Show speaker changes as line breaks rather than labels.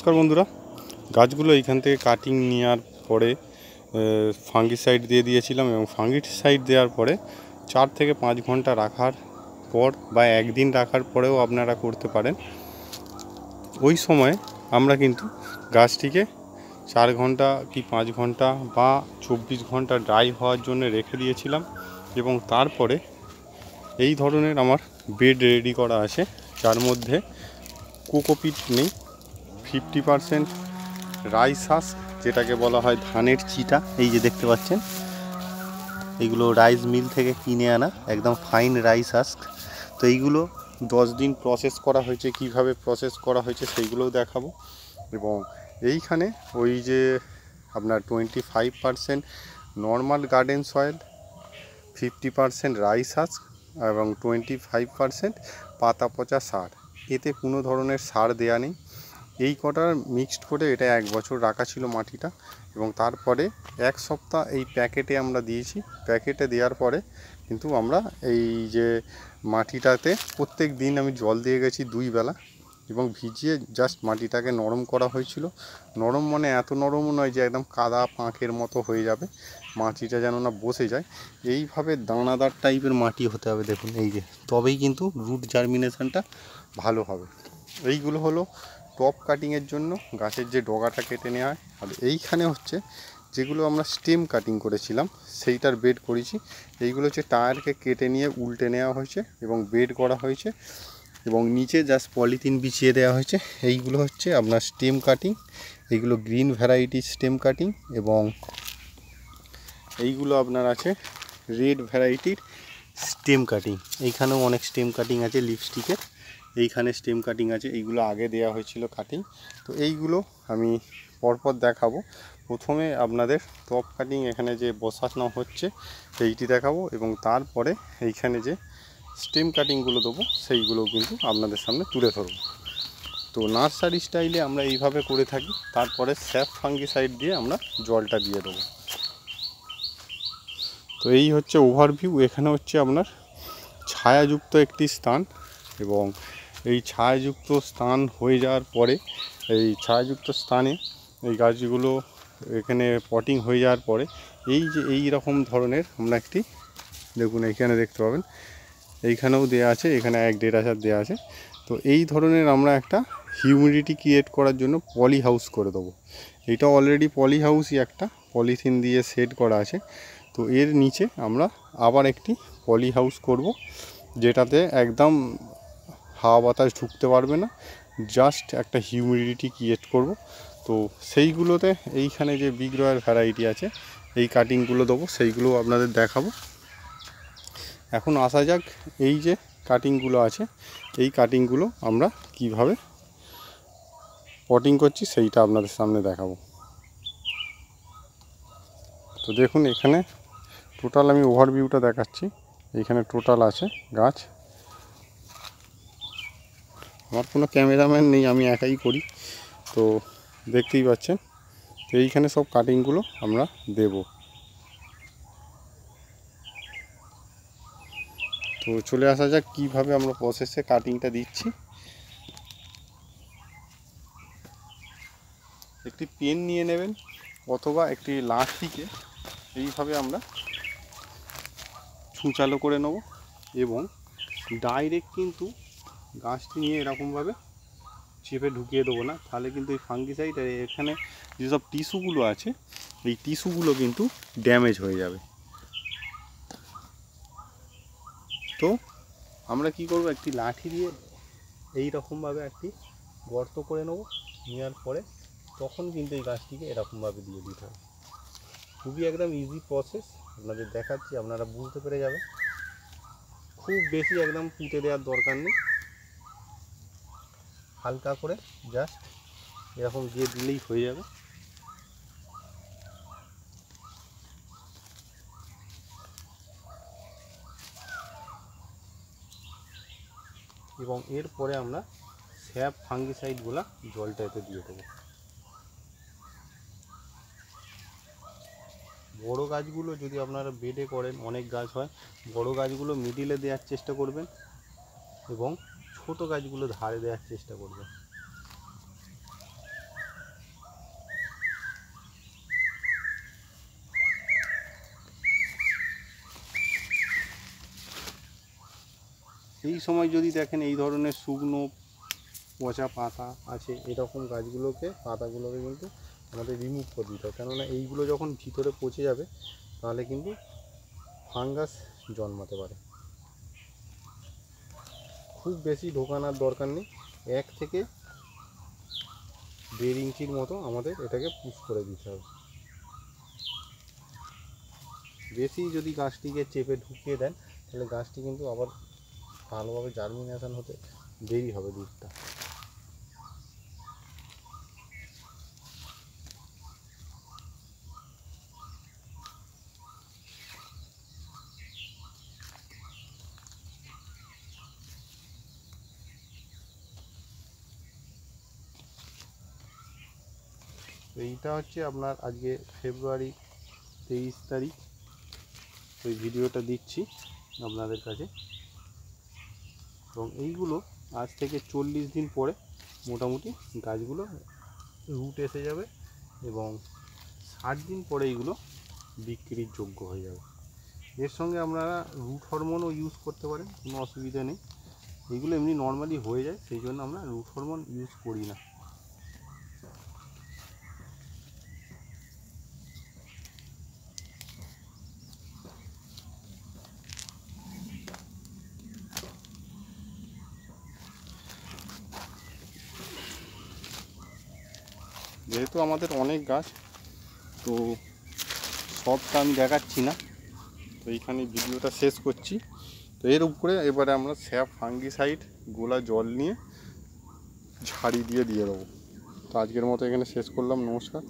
নমস্কার বন্ধুরা, গাছগুলো এইখান থেকে কাটিং নেওয়ার পরে ফাঙ্গিসাইড দিয়ে দিয়েছিলাম এবং ফাঙ্গিসাইড দেওয়ার পরে 4 থেকে 5 ঘন্টা রাখার পর বা একদিন রাখার পরেও আপনারা করতে পারেন। ওই সময় আমরা কিন্তু গাছটিকে 4 ঘন্টা কি 5 ঘন্টা বা 24 ঘন্টা ড্রাই হওয়ার জন্য রেখে দিয়েছিলাম এবং তারপরে এই ধরনের আমার বেড রেডি করা আছে, যার মধ্যে কোকোপিট নেই, 50% রাইস হাস্ক, যেটাকে বলা হয় ধানের চিটা। এই যে দেখতে পাচ্ছেন, এইগুলো রাইস মিল থেকে কিনে আনা একদম ফাইন রাইস হাস্ক। তো এইগুলো 10 দিন প্রসেস করা হয়েছে, কিভাবে প্রসেস করা হয়েছে সেইগুলোও দেখাবো। এবং এইখানে ওই যে আপনার 25% normal garden soil, 50% rice husk এবং 25% পাতা পচা সার। এতে কোনো ধরনের সার দেয়া নেই। এই কটার মিক্সড করে এটা 1 বছর রাখা ছিল মাটিটা, এবং তারপরে 1 সপ্তাহ এই প্যাকেটে আমরা দিয়েছি। প্যাকেটে দেওয়ার পরে কিন্তু আমরা এই যে মাটিটাতে প্রত্যেক দিন আমি জল দিয়ে গেছি 2 বেলা এবং ভিজিয়ে জাস্ট মাটিটাকে নরম করা হয়েছিল। নরম মানে এত নরমও নয় যে একদম কাদা পাঁকের মতো হয়ে যাবে, মাটিটা যেন না বসে যায়। এইভাবে দানাদার টাইপের মাটি হতে হবে, দেখুন এই যে, তবেই কিন্তু রুট জার্মিনেশনটা ভালো হবে। এইগুলো হলো টপ কাটিংয়ের জন্য গাছের যে ডগাটা কেটে নেওয়া হয়। আর এইখানে হচ্ছে যেগুলো আমরা স্টেম কাটিং করেছিলাম সেইটার বেড করেছি। এইগুলো হচ্ছে টায়ারকে কেটে নিয়ে উল্টে নেওয়া হয়েছে এবং বেড করা হয়েছে এবং নিচে জাস্ট পলিথিন বিছিয়ে দেওয়া হয়েছে। এইগুলো হচ্ছে আপনার স্টেম কাটিং, এইগুলো গ্রিন ভ্যারাইটির স্টেম কাটিং, এবং এইগুলো আপনার আছে রেড ভ্যারাইটির স্টেম কাটিং। এইখানেও অনেক স্টেম কাটিং আছে লিপস্টিকের, এইখানে স্টেম কাটিং আছে, এইগুলো আগে দেওয়া হয়েছিল কাটিং। তো এইগুলো আমি পরপর দেখাবো। প্রথমে আপনাদের টপ কাটিং এখানে যে বসানো হচ্ছে সেইটি দেখাবো, এবং তারপরে এইখানে যে স্টেম কাটিংগুলো দেবো সেইগুলোও কিন্তু আপনাদের সামনে তুলে ধরবো। তো নার্সারি স্টাইলে আমরা এইভাবে করে থাকি। তারপরে স্যাপ ফাঙ্গিসাইড দিয়ে আমরা জলটা দিয়ে দেবো। তো এই হচ্ছে ওভারভিউ। এখানে হচ্ছে আপনার ছায়াযুক্ত একটি স্থান, এবং এই ছায়াযুক্ত স্থান হয়ে যাওয়ার পরে এই ছায়াযুক্ত স্থানে এই গাছগুলো এখানে পটিং হয়ে যাওয়ার পরে এই যে এই রকম ধরনের আমরা একটি, দেখুন এইখানে দেখতে পাবেন, এইখানেও দেয়া আছে, এখানে 1-1.5 হাজার দেওয়া আছে। তো এই ধরনের আমরা একটা হিউমিডিটি ক্রিয়েট করার জন্য পলি হাউস করে দেবো। এটা অলরেডি পলি হাউসই, একটা পলিথিন দিয়ে সেট করা আছে। তো এর নিচে আমরা আবার একটি পলি হাউস করব, যেটাতে একদম হাওয়া বাতাস ঢুকতে পারবে না, জাস্ট একটা হিউমিডিটি ক্রিয়েট করব। তো সেইগুলোতে এইখানে যে বিগ রয়্যাল ভ্যারাইটি আছে এই কাটিংগুলো দেবো, সেইগুলো আপনাদের দেখাবো। এখন আসা যাক এই যে কাটিংগুলো আছে, এই কাটিংগুলো আমরা কিভাবে পটিং করছি সেইটা আপনাদের সামনে দেখাবো। তো দেখুন এখানে টোটাল আমি ওভারভিউটা দেখাচ্ছি। এইখানে টোটাল আছে গাছ, আমার কোনো ক্যামেরাম্যান নেই, আমি একাই করি। তো দেখতেই পাচ্ছেন, তো এইখানে সব কাটিংগুলো আমরা দেব। তো চলে আসা যাক কীভাবে আমরা প্রসেসে কাটিংটা দিচ্ছি। একটি পেন নিয়ে নেবেন অথবা একটি লাঠিকে এইভাবে আমরা ছুঁচালো করে নেব, এবং ডাইরেক্ট কিন্তু গাছটি নিয়ে এরকমভাবে চেপে ঢুকিয়ে দেবো না, তাহলে কিন্তু এই ফাঙ্গিসাইড এখানে যেসব টিস্যুগুলো আছে এই টিস্যুগুলো কিন্তু ড্যামেজ হয়ে যাবে। তো আমরা কি করব, একটি লাঠি দিয়ে এই রকমভাবে একটি গর্ত করে নেব, নেওয়ার পরে তখন কিন্তু এই গাছটিকে এরকমভাবে দিয়ে দিতে হবে। খুবই একদম ইজি প্রসেস, আপনাদের দেখাচ্ছি, আপনারা বুঝতে পেরে যাবেন। খুব বেশি একদম পুঁতে দেওয়ার দরকার নেই, হালকা করে জাস্ট এরকম দিয়ে দিলেই হয়ে যাবে। এবং এরপরে আমরা স্যাপ ফাঙ্গিসাইডগুলো জলটা এতে দিয়ে দেবো। বড় গাছগুলো যদি আপনারা বেডে করেন, অনেক গাছ হয়, বড় গাছগুলো মিডিলে দেওয়ার চেষ্টা করবেন এবং ছোট গাছগুলো ধারে দেওয়ার চেষ্টা করবেন। এই সময় যদি দেখেন এই ধরনের শুকনো পচা পাতা আছে, এরকম গাছগুলোকে পাতাগুলোকে কিন্তু আমাদের রিমুভ করে দিতে হবে, কেননা এইগুলো যখন ভিতরে পচে যাবে তাহলে কিন্তু ফাঙ্গাস জন্মাতে পারে। খুব বেশি ঢোকানোর দরকার নেই, 1 থেকে 1.5 ইঞ্চির মতো আমাদের এটাকে পুশ করে দিতে হবে। বেশি যদি গাছটিকে চেপে ঢুকিয়ে দেন তাহলে গাছটি কিন্তু আবার ভালোভাবে জার্মিনেশন হতে দেরি হবে দুধটা। তো এইটা হচ্ছে আপনার আজকে ফেব্রুয়ারি 23 তারিখ ওই ভিডিওটা দিচ্ছি আপনাদের কাছে, এবং এইগুলো আজ থেকে 40 দিন পরে মোটামুটি গাছগুলো রুট এসে যাবে এবং 60 দিন পরে এইগুলো বিক্রির যোগ্য হয়ে যাবে। এর সঙ্গে আপনারা রুট হরমোনও ইউজ করতে পারেন, কোনো অসুবিধা নেই। এইগুলো এমনি নর্মালি হয়ে যায়, সেই জন্য আমরা রুট হরমোন ইউজ করি না। যেহেতু আমাদের অনেক গাছ, তো সবটা আমি দেখাচ্ছি না, তো এইখানে ভিডিওটা শেষ করছি। তো এর উপরে এবারে আমরা স্যাপ ফাঙ্গিসাইড গোলা জল নিয়ে ঝাড়ি দিয়ে দেবো। তো আজকের মতো এখানে শেষ করলাম, নমস্কার।